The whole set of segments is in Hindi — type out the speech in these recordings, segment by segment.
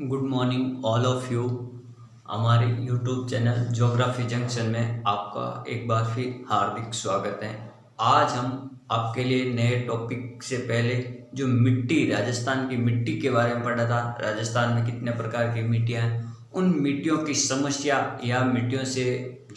Good morning all of you. हमारे यूट्यूब चैनल ज्योग्राफी जंक्शन में आपका एक बार फिर हार्दिक स्वागत है। आज हम आपके लिए नए टॉपिक से पहले जो मिट्टी, राजस्थान की मिट्टी के बारे में पढ़ा था। राजस्थान में कितने प्रकार की मिट्टियाँ हैं, उन मिट्टियों की समस्या या मिट्टियों से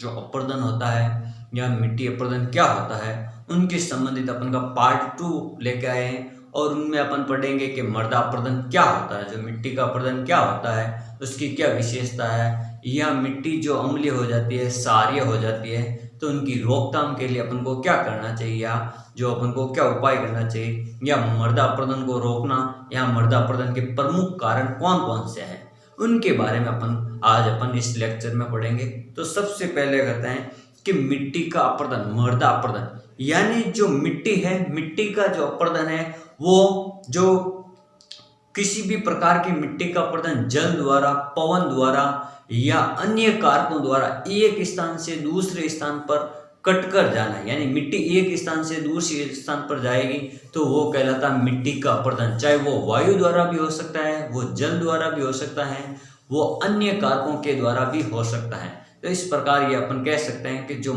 जो अपरदन होता है या मिट्टी अपरदन क्या होता है, उनके संबंधित अपन का पार्ट 2 लेके आए हैं। और उनमें अपन पढ़ेंगे कि मृदा अपरदन क्या होता है, जो मिट्टी का अपरदन क्या होता है, उसकी क्या विशेषता है, या मिट्टी जो अम्लीय हो जाती है, क्षारीय हो जाती है, तो उनकी रोकथाम के लिए अपन को क्या करना चाहिए, या जो अपन को क्या उपाय करना चाहिए, या मृदा अपरदन को रोकना या मृदा अपरदन के प्रमुख कारण कौन कौन से हैं, उनके बारे में अपन इस लेक्चर में पढ़ेंगे। तो सबसे पहले कहते हैं कि मिट्टी का अपरदन, मृदा अपरदन, यानी जो मिट्टी है, मिट्टी का जो अपरदन है वो जो किसी भी प्रकार की मिट्टी का अपरदन जल द्वारा, पवन द्वारा या अन्य कारकों द्वारा एक स्थान से दूसरे स्थान पर कटकर जाना, यानी मिट्टी एक स्थान से दूसरे स्थान पर जाएगी तो वो कहलाता है मिट्टी का अपरदन। चाहे वो वायु द्वारा भी हो सकता है, वो जल द्वारा भी हो सकता है, वो अन्य कारकों के द्वारा भी हो सकता है। तो इस प्रकार ये अपन कह सकते हैं कि जो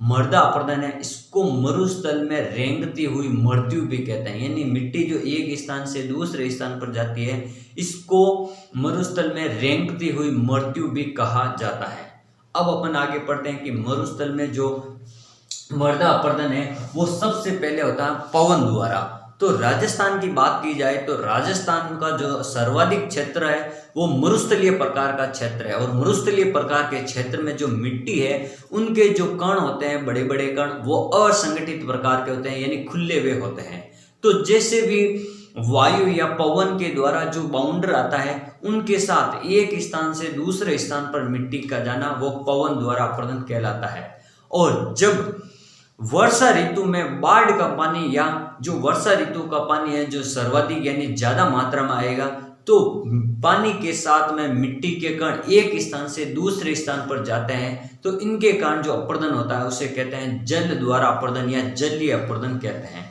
मृदा अपरदन है, इसको मरुस्थल में रेंगती हुई मृत्यु भी कहते हैं। यानी मिट्टी जो एक स्थान से दूसरे स्थान पर जाती है, इसको मरुस्थल में रेंगती हुई मृत्यु भी कहा जाता है। अब अपन आगे पढ़ते हैं कि मरुस्थल में जो मृदा अपरदन है वो सबसे पहले होता है पवन द्वारा। तो राजस्थान की बात की जाए तो राजस्थान का जो सर्वाधिक क्षेत्र है वो मरुस्थलीय प्रकार का क्षेत्र है। और मरुस्थलीय प्रकार के क्षेत्र में जो मिट्टी है, उनके जो कण होते हैं, बड़े बड़े कण, वो असंगठित प्रकार के होते हैं, यानी खुले हुए होते हैं। तो जैसे भी वायु या पवन के द्वारा जो बाउंडर आता है, उनके साथ एक स्थान से दूसरे स्थान पर मिट्टी का जाना वो पवन द्वारा अपरदन कहलाता है। और जब वर्षा ऋतु में बाढ़ का पानी या जो वर्षा ऋतु का पानी है जो सर्वाधिक यानी ज्यादा मात्रा में आएगा, तो पानी के साथ में मिट्टी के कण एक स्थान से दूसरे स्थान पर जाते हैं, तो इनके कारण जो अपरदन होता है उसे कहते हैं जल द्वारा अपरदन या जलीय अपरदन कहते हैं।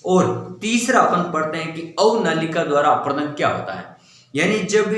और तीसरा अपन पढ़ते हैं कि अवनालिका द्वारा अपरदन क्या होता है। यानी जब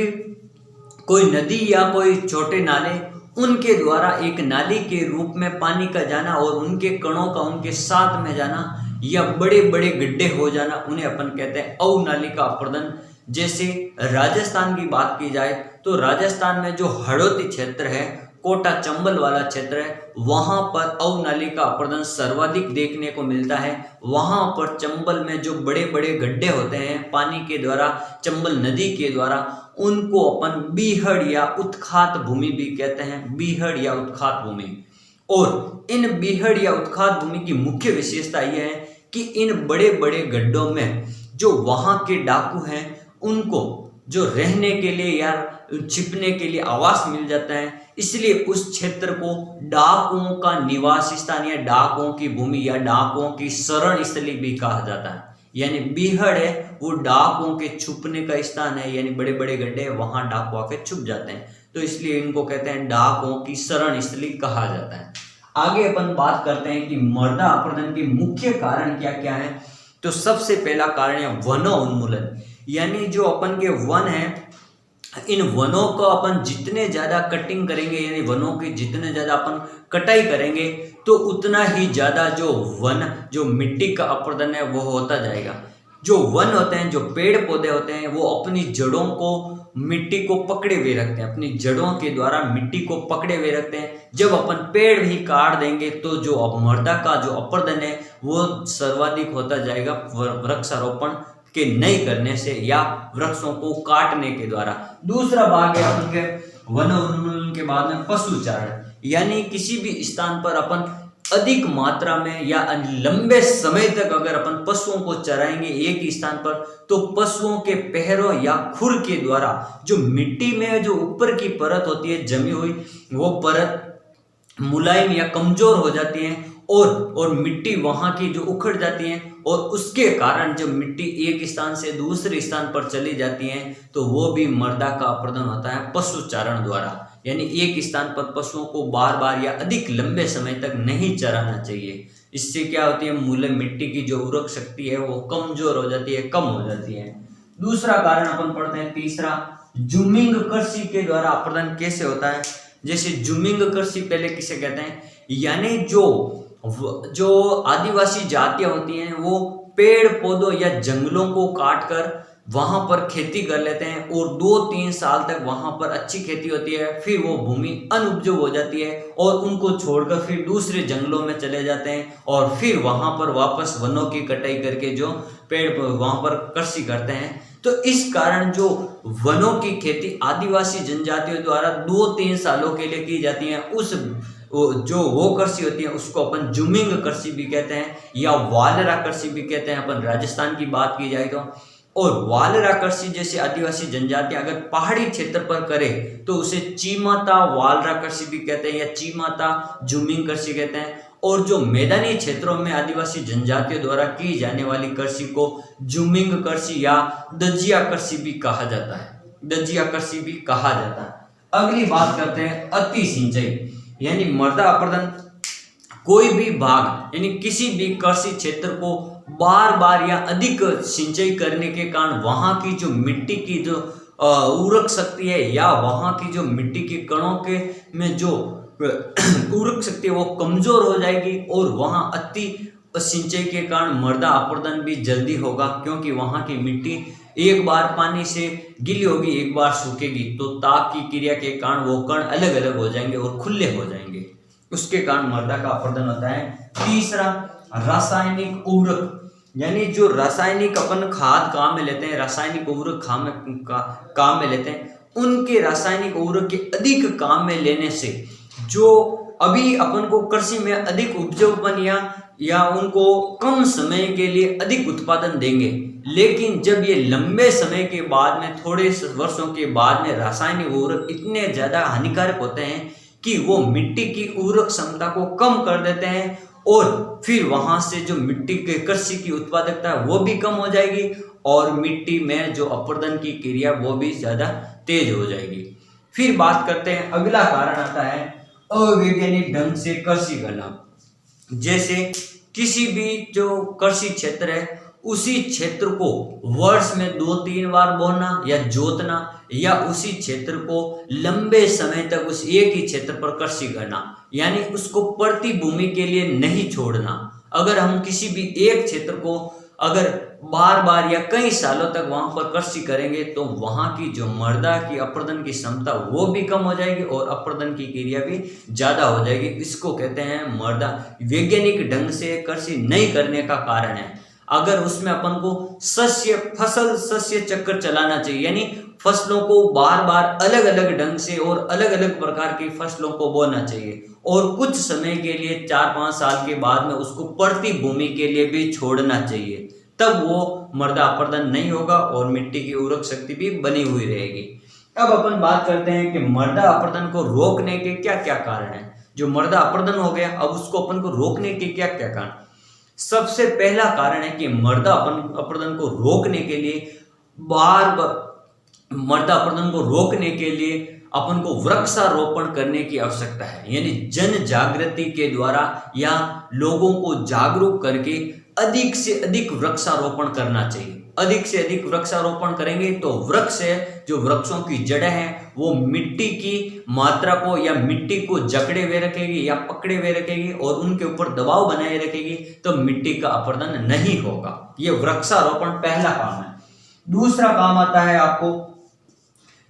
कोई नदी या कोई छोटे नाले, उनके द्वारा एक नाली के रूप में पानी का जाना और उनके कणों का उनके साथ में जाना या बड़े बड़े गड्ढे हो जाना, उन्हें अपन कहते हैं अवनालिका अपरदन। जैसे राजस्थान की बात की जाए तो राजस्थान में जो हड़ौती क्षेत्र है, कोटा चंबल वाला क्षेत्र है, वहां पर अवनालिका अपरदन सर्वाधिक देखने को मिलता है। वहां पर चंबल में जो बड़े बड़े गड्ढे होते हैं पानी के द्वारा, चंबल नदी के द्वारा, उनको अपन बीहड़ या उत्खात भूमि भी कहते हैं, बीहड़ या उत्खात भूमि। और इन बीहड़ या उत्खात भूमि की मुख्य विशेषता यह है कि इन बड़े बड़े गड्ढों में जो वहां के डाकू हैं, उनको जो रहने के लिए या छिपने के लिए आवास मिल जाता है, इसलिए उस क्षेत्र को डाकुओं का निवास स्थान या डाकुओं की भूमि या डाकुओं की शरण स्थली भी कहा जाता है। यानी बीहड़ है वो डाकुओं के छुपने का स्थान है, यानी बड़े बड़े गड्ढे वहां डाकू आके छुप जाते हैं, तो इसलिए इनको कहते हैं डाकुओं की शरण स्थली कहा जाता है। आगे अपन बात करते हैं कि मृदा अपरदन के मुख्य कारण क्या क्या है। तो सबसे पहला कारण है वनोन्मूलन। यानी जो अपन के वन है, इन वनों को अपन जितने ज्यादा कटिंग करेंगे, यानी वनों की जितने ज्यादा अपन कटाई करेंगे, तो उतना ही ज्यादा जो मिट्टी का अपरदन है वो होता जाएगा। जो वन होते हैं, जो पेड़ पौधे होते हैं, वो अपनी जड़ों को मिट्टी को पकड़े हुए रखते हैं, अपनी जड़ों के द्वारा मिट्टी को पकड़े हुए रखते हैं। जब अपन पेड़ भी काट देंगे तो जो मृदा का जो अपरदन है वो सर्वाधिक होता जाएगा वृक्षारोपण के नहीं करने से या वृक्षों को काटने के द्वारा। दूसरा भाग है अपन के वनोन्मूलन के बाद में पशुचारण। यानी किसी भी स्थान पर अपन अधिक मात्रा में या लंबे समय तक अगर अपन पशुओं को चराएंगे एक ही स्थान पर, तो पशुओं के पैरों या खुर के द्वारा जो मिट्टी में जो ऊपर की परत होती है जमी हुई, वो परत मुलायम या कमजोर हो जाती है और मिट्टी वहां की जो उखड़ जाती है, और उसके कारण जब मिट्टी एक स्थान से दूसरे स्थान पर चली जाती है तो वो भी मृदा का अपरदन होता है पशुचारण द्वारा। यानी एक स्थान पर पशुओं को बार बार या अधिक लंबे समय तक नहीं चराना चाहिए। इससे क्या होती है, मूल मिट्टी की जो उर्वरक शक्ति है वो कमजोर हो जाती है, कम हो जाती है। दूसरा कारण अपन पढ़ते हैं तीसरा, जूमिंग कृषि के द्वारा अपरदन कैसे होता है। जैसे जूमिंग कृषि पहले किसे कहते हैं, यानी जो आदिवासी जातियां होती हैं वो पेड़ पौधों या जंगलों को काट कर वहां पर खेती कर लेते हैं और 2-3 साल तक वहां पर अच्छी खेती होती है, फिर वो भूमि अनउपजाऊ हो जाती है और उनको छोड़कर फिर दूसरे जंगलों में चले जाते हैं और फिर वहां पर वापस वनों की कटाई करके जो पेड़ वहां पर कृषि करते हैं। तो इस कारण जो वनों की खेती आदिवासी जनजातियों द्वारा 2-3 सालों के लिए की जाती है, उस वो कृषि होती है उसको अपन जूमिंग कृषि भी कहते हैं या वालरा कृषि भी कहते हैं अपन राजस्थान की बात की जाए तो। और वालरा कृषि जैसे आदिवासी जनजाति अगर पहाड़ी क्षेत्र पर करे तो उसे चीमाता वालरा कृषि भी कहते हैं या चीमाता जूमिंग कृषि कहते हैं। और जो मैदानी क्षेत्रों में आदिवासी जनजातियों द्वारा की जाने वाली कृषि को जूमिंग कृषि या दजिया कृषि भी कहा जाता है, दजिया कृषि भी कहा जाता है। अगली बात करते हैं अति सिंचाई यानी मृदा अपरदन। कोई भी भाग यानी किसी भी कृषि क्षेत्र को बार बार या अधिक सिंचाई करने के कारण वहां की जो मिट्टी की जो उर्वरक शक्ति है या वहां की जो मिट्टी के कणों के में जो उर्वरक शक्ति है वो कमजोर हो जाएगी और वहां अति सिंचाई के कारण मृदा अपरदन भी जल्दी होगा, क्योंकि वहां की मिट्टी एक बार पानी से गीली होगी एक बार सूखेगी, तो ताप की क्रिया के कारण वो कण अलग अलग हो जाएंगे और खुले हो जाएंगे, उसके कारण मृदा का अपरदन होता है। तीसरा रासायनिक उर्वरक, यानी जो रासायनिक अपन खाद काम में लेते हैं, रासायनिक उर्वरक काम में लेते हैं, उनके रासायनिक उर्वरक के अधिक काम में लेने से जो अभी अपन को कृषि में अधिक उपजाऊपन या उनको कम समय के लिए अधिक उत्पादन देंगे, लेकिन जब ये लंबे समय के बाद में थोड़े वर्षों के बाद में रासायनिक उर्वरक इतने ज्यादा हानिकारक होते हैं कि वो मिट्टी की उर्वरक क्षमता को कम कर देते हैं और फिर वहां से जो मिट्टी के कृषि की उत्पादकता है वो भी कम हो जाएगी और मिट्टी में जो अपरदन की क्रिया वो भी ज्यादा तेज हो जाएगी। फिर बात करते हैं, अगला कारण आता है अवैज्ञानिक ढंग से कृषि करना। जैसे किसी भी जो कृषि क्षेत्र है उसी क्षेत्र को वर्ष में 2-3 बार बोना या जोतना या उसी क्षेत्र को लंबे समय तक उस एक ही क्षेत्र पर कृषि करना, यानी उसको प्रति भूमि के लिए नहीं छोड़ना। अगर हम किसी भी एक क्षेत्र को अगर बार बार या कई सालों तक वहां पर कृषि करेंगे तो वहां की जो मृदा की अपरदन की क्षमता वो भी कम हो जाएगी और अपरदन की क्रिया भी ज्यादा हो जाएगी। इसको कहते हैं मृदा वैज्ञानिक ढंग से कृषि नहीं करने का कारण है। अगर उसमें अपन को सस्य चक्र चलाना चाहिए, यानी फसलों को बार बार अलग अलग ढंग से और अलग अलग प्रकार की फसलों को बोना चाहिए और कुछ समय के लिए 4-5 साल के बाद में उसको प्रति भूमि के लिए भी छोड़ना चाहिए, तब वो मृदा अपरदन नहीं होगा और मिट्टी की उर्वरक शक्ति भी बनी हुई रहेगी। अब अपन बात करते हैं कि मृदा अपरदन को रोकने के क्या क्या कारण है। जो मृदा अपरदन हो गया, अब उसको अपन को रोकने के क्या क्या कारण। सबसे पहला कारण है कि मृदा अपरदन को रोकने के लिए मृदा अपरदन को रोकने के लिए अपन को वृक्षारोपण करने की आवश्यकता है, यानी जन जागृति के द्वारा या लोगों को जागरूक करके अधिक से अधिक वृक्षारोपण करना चाहिए। अधिक से अधिक वृक्षारोपण करेंगे तो वृक्ष है जो वृक्षों की जड़ें हैं वो मिट्टी की मात्रा को या मिट्टी को जकड़े हुए रखेगी या पकड़े हुए रखेगी और उनके ऊपर दबाव बनाए रखेगी, तो मिट्टी का अपरदन नहीं होगा। ये वृक्षारोपण पहला काम है। दूसरा काम आता है आपको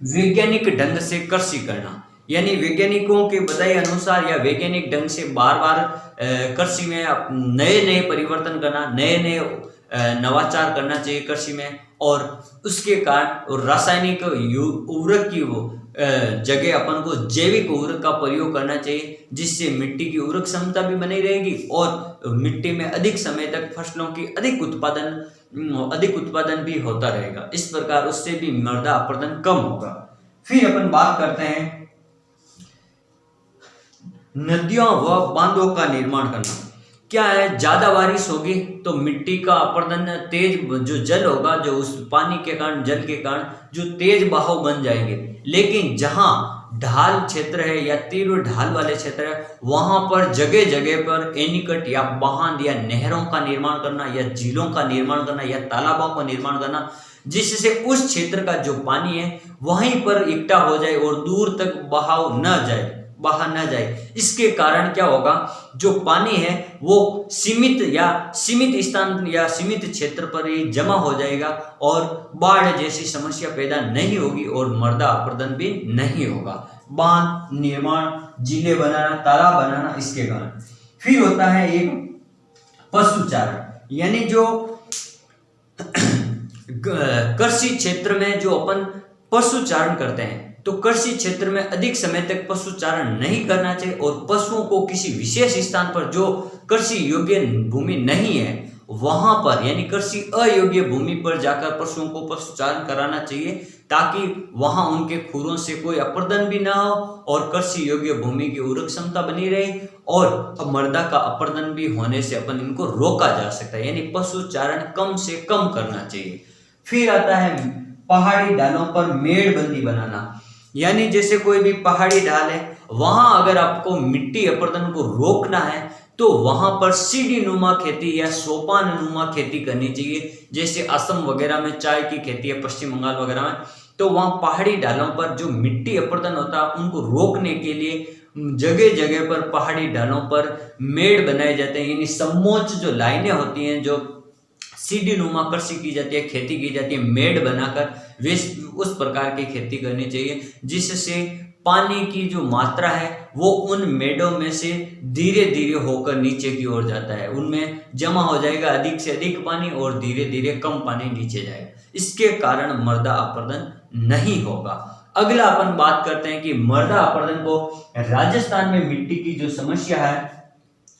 वैज्ञानिक ढंग से कृषि करना, यानी वैज्ञानिकों के बताए अनुसार या वैज्ञानिक ढंग से बार बार कृषि में नए नए परिवर्तन करना, नए नए नवाचार करना चाहिए कृषि में। और उसके कारण रासायनिक उर्वरक की जगह अपन को जैविक उर्वरक का प्रयोग करना चाहिए, जिससे मिट्टी की उर्वरक क्षमता भी बनी रहेगी और मिट्टी में अधिक समय तक फसलों की अधिक उत्पादन भी होता रहेगा। इस प्रकार उससे भी मृदा अपरदन कम होगा। फिर अपन बात करते हैं नदियों व बांधों का निर्माण करना। क्या है, ज्यादा बारिश होगी तो मिट्टी का अपरदन तेज, जो जल होगा जो उस पानी के कारण जल के कारण जो तेज बहाव बन जाएंगे, लेकिन जहां ढाल क्षेत्र है या तीव्र ढाल वाले क्षेत्र है वहां पर जगह जगह पर एनीकट या बांध या नहरों का निर्माण करना या झीलों का निर्माण करना या तालाबों का निर्माण करना, जिससे उस क्षेत्र का जो पानी है वहीं पर इकट्ठा हो जाए और दूर तक बहा न जाए। इसके कारण क्या होगा, जो पानी है वो सीमित स्थान या सीमित क्षेत्र पर ही जमा हो जाएगा और बाढ़ जैसी समस्या पैदा नहीं होगी और मृदा अपरदन भी नहीं होगा। बांध निर्माण, जिले बनाना, तालाब बनाना, इसके कारण। फिर होता है एक पशुचारण, यानी जो कृषि क्षेत्र में जो अपन पशुचारण करते हैं, तो कृषि क्षेत्र में अधिक समय तक पशुचारण नहीं करना चाहिए और पशुओं को किसी विशेष स्थान पर जो कृषि योग्य भूमि नहीं है वहां पर, यानी कृषि अयोग्य भूमि पर जाकर पशुओं को पशुचारण कराना चाहिए, ताकि वहां उनके खुरों से कोई अपरदन भी ना हो और कृषि योग्य भूमि की उर्वरक क्षमता बनी रहे और मृदा का अपरदन भी होने से अपन इनको रोका जा सकता है, यानी पशुचारण कम से कम करना चाहिए। फिर आता है पहाड़ी ढालों पर मेड़बंदी बनाना, यानी जैसे कोई भी पहाड़ी ढाल है वहां अगर आपको मिट्टी अपरदन को रोकना है तो वहां पर सीढ़ी नुमा खेती या सोपान नुमा खेती करनी चाहिए। जैसे असम वगैरह में चाय की खेती है, पश्चिम बंगाल वगैरह में, तो वहां पहाड़ी ढालों पर जो मिट्टी अपरदन होता है उनको रोकने के लिए जगह जगह पर पहाड़ी ढालों पर मेड़ बनाए जाते हैं, यानी समोच्च जो लाइनें होती हैं, जो सीढ़ी नुमा कृषि की जाती है, खेती की जाती है, मेड़ बनाकर वे उस प्रकार की खेती करनी चाहिए, जिससे पानी की जो मात्रा है वो उन मेड़ों में से धीरे धीरे होकर नीचे की ओर जाता है, उनमें जमा हो जाएगा अधिक से अधिक पानी और धीरे धीरे कम पानी नीचे जाएगा। इसके कारण मृदा अपरदन नहीं होगा। अगला अपन बात करते हैं कि मृदा अपरदन को राजस्थान में मिट्टी की जो समस्या है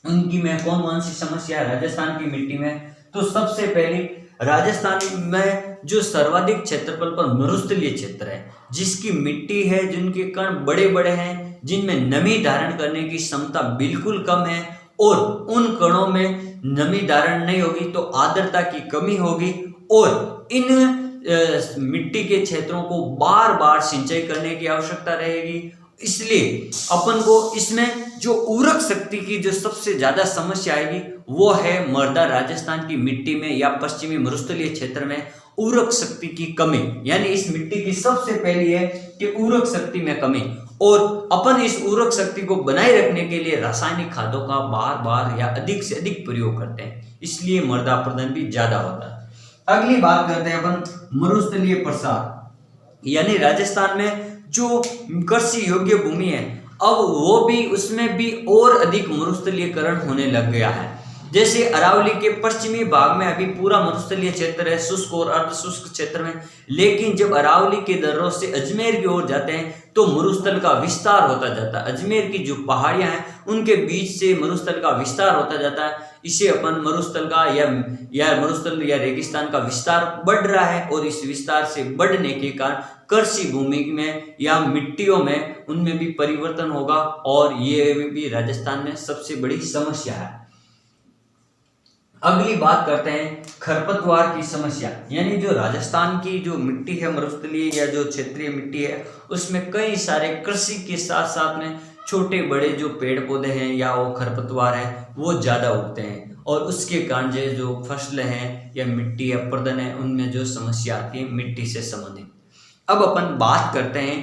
उनकी में कौन कौन सी समस्या है राजस्थान की मिट्टी में। तो सबसे पहले राजस्थान में जो सर्वाधिक क्षेत्रफल पर मरुस्थलीय क्षेत्र है, जिसकी मिट्टी है, जिनके कण बड़े बड़े हैं, जिनमें नमी धारण करने की क्षमता बिल्कुल कम है और उन कणों में नमी धारण नहीं होगी तो आर्द्रता की कमी होगी और इन मिट्टी के क्षेत्रों को बार बार सिंचाई करने की आवश्यकता रहेगी। इसलिए अपन को इसमें जो उर्वरक शक्ति की जो सबसे ज्यादा समस्या आएगी वो है मृदा राजस्थान की मिट्टी में या पश्चिमी मरुस्थलीय क्षेत्र में उर्वरक शक्ति की कमी, यानी इस मिट्टी की सबसे पहली है कि उर्वरक शक्ति में कमी, और अपन इस उर्वरक शक्ति को बनाए रखने के लिए रासायनिक खादों का बार बार या अधिक से अधिक प्रयोग करते हैं, इसलिए मृदा अपरदन भी ज्यादा होता है। अगली बात करते हैं अपन मरुस्थलीय प्रसार, यानी राजस्थान में जो कृषि योग्य भूमि है अब वो भी उसमें भी और अधिक मरुस्थलीयकरण होने लग गया है। जैसे अरावली के पश्चिमी भाग में अभी पूरा मरुस्थलीय क्षेत्र है, शुष्क और अर्धशुष्क क्षेत्र में, लेकिन जब अरावली के दर्रों से अजमेर की ओर जाते हैं तो मरुस्थल का विस्तार होता जाता है। अजमेर की जो पहाड़ियां हैं उनके बीच से मरुस्थल का विस्तार होता जाता है। इसे अपन मरुस्थल का या मरुस्थल या रेगिस्तान का विस्तार बढ़ रहा है और इस विस्तार से बढ़ने के कारण कृषि भूमि में या मिट्टियों में उनमें भी परिवर्तन होगा और ये भी राजस्थान में सबसे बड़ी समस्या है। अगली बात करते हैं खरपतवार की समस्या, यानी जो राजस्थान की जो मिट्टी है मरुस्थलीय या जो क्षेत्रीय मिट्टी है उसमें कई सारे कृषि के साथ साथ में छोटे बड़े जो पेड़ पौधे हैं या वो खरपतवार है वो ज्यादा उगते हैं और उसके कारण जो फसलें हैं या मिट्टी अपरदन है उनमें जो समस्या आती है मिट्टी से संबंधित। अब अपन बात करते हैं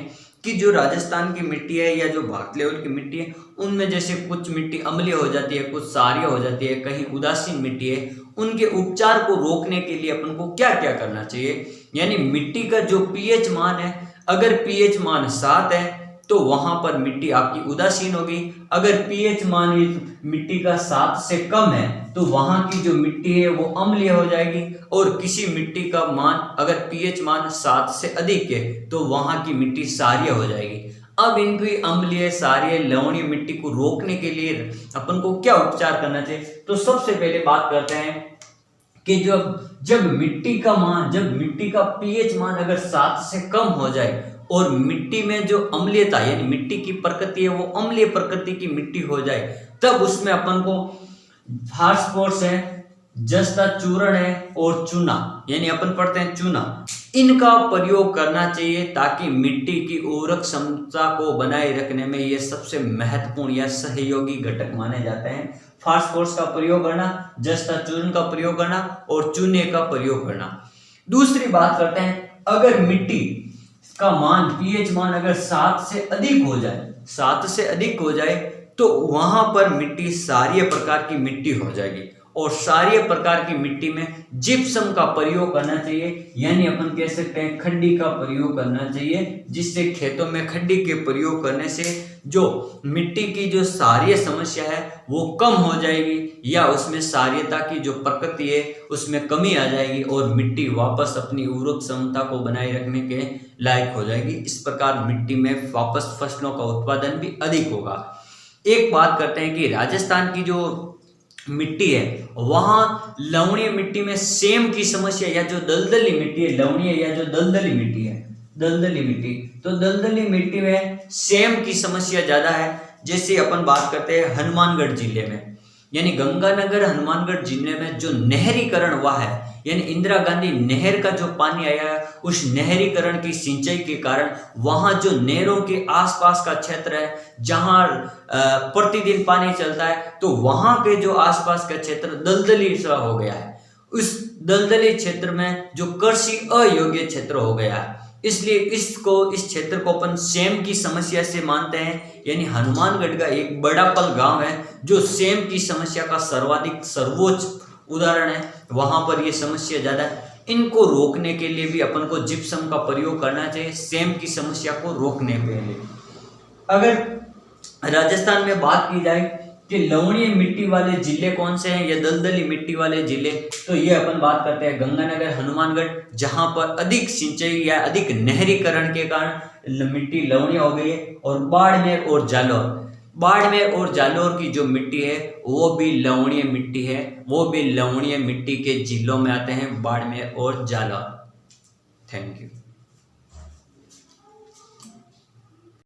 कि जो राजस्थान की मिट्टी है या जो भारत लेवल की मिट्टी है उनमें जैसे कुछ मिट्टी अम्लीय हो जाती है, कुछ क्षारीय हो जाती है, कहीं उदासीन मिट्टी है, उनके उपचार को रोकने के लिए अपन को क्या क्या करना चाहिए। यानी मिट्टी का जो पीएच मान है, अगर पीएच मान 7 है तो वहां पर मिट्टी आपकी उदासीन होगी। अगर पीएच मान मिट्टी का 7 से कम है तो वहां की जो मिट्टी है वो अम्लीय हो जाएगी, और किसी मिट्टी का मान अगर पीएच मान 7 से अधिक है तो वहां की मिट्टी क्षारीय हो जाएगी। अब इनकी अम्लीय क्षारीय लवणीय मिट्टी को रोकने के लिए अपन को क्या उपचार करना चाहिए। तो सबसे पहले बात करते हैं कि जब मिट्टी का पीएच मान अगर 7 से कम हो जाए और मिट्टी में जो अम्लीयता यानी मिट्टी की प्रकृति है वो अम्लीय प्रकृति की मिट्टी हो जाए, तब उसमें अपन को फास्फोरस है, जस्ता चूर्ण है और चूना, यानी अपन पढ़ते हैं चूना, इनका प्रयोग करना चाहिए ताकि मिट्टी की उर्वरक क्षमता को बनाए रखने में ये सबसे महत्वपूर्ण या सहयोगी घटक माने जाते हैं। फास्फोरस का प्रयोग करना, जस्ता चूर्ण का प्रयोग करना और चूने का प्रयोग करना। दूसरी बात करते हैं, अगर मिट्टी का मान पीएच मान अगर 7 से अधिक हो जाए, 7 से अधिक हो जाए तो वहां पर मिट्टी क्षारीय प्रकार की मिट्टी हो जाएगी, और क्षारीय प्रकार की मिट्टी में जिप्सम का प्रयोग करना चाहिए, यानी अपन कह सकते हैं खड्डी का प्रयोग करना चाहिए, जिससे खेतों में खड्डी के प्रयोग करने से जो मिट्टी की जो क्षारीय समस्या है वो कम हो जाएगी, या उसमें क्षारीयता की जो प्रकृति है उसमें कमी आ जाएगी और मिट्टी वापस अपनी उर्वरक क्षमता को बनाए रखने के लायक हो जाएगी। इस प्रकार मिट्टी में वापस फसलों का उत्पादन भी अधिक होगा। एक बात करते हैं कि राजस्थान की जो मिट्टी है वहां लवणीय मिट्टी में सेम की समस्या, या जो दलदली मिट्टी है, लवणीय या जो दलदली मिट्टी है, दलदली मिट्टी, तो दलदली मिट्टी में सेम की समस्या ज्यादा है। जैसे अपन बात करते हैं हनुमानगढ़ जिले में, यानी गंगानगर हनुमानगढ़ जिले में जो नहरीकरण हुआ है, यानी इंदिरा गांधी नहर का जो पानी आया है, उस नहरीकरण की सिंचाई के कारण वहां जो नहरों के आसपास का क्षेत्र है जहां प्रतिदिन पानी चलता है, तो वहां के जो आसपास का क्षेत्र दलदली सा हो गया है। उस दलदली क्षेत्र में जो कृषि अयोग्य क्षेत्र हो गया है, इसलिए इस क्षेत्र को अपन सेम की समस्या से मानते हैं। यानी हनुमानगढ़ का एक बड़ा पल गांव है जो सेम की समस्या का सर्वोच्च उदाहरण है, वहां पर ये समस्या ज्यादा है। इनको रोकने के लिए भी अपन को जिप्सम का प्रयोग करना चाहिए, सेम की समस्या को रोकने के लिए। अगर राजस्थान में बात की जाए कि लवणीय मिट्टी वाले जिले कौन से हैं या दलदली मिट्टी वाले जिले, तो ये अपन बात करते हैं गंगानगर हनुमानगढ़, जहां पर अधिक सिंचाई या अधिक नहरीकरण के कारण मिट्टी लवणीय हो गई है, और बाड़मेर और जालौर, बाड़मेर और जालौर की जो मिट्टी है वो भी लवणीय मिट्टी है, वो भी लवणीय मिट्टी के जिलों में आते हैं, बाड़मेर और जालौर। Thank you.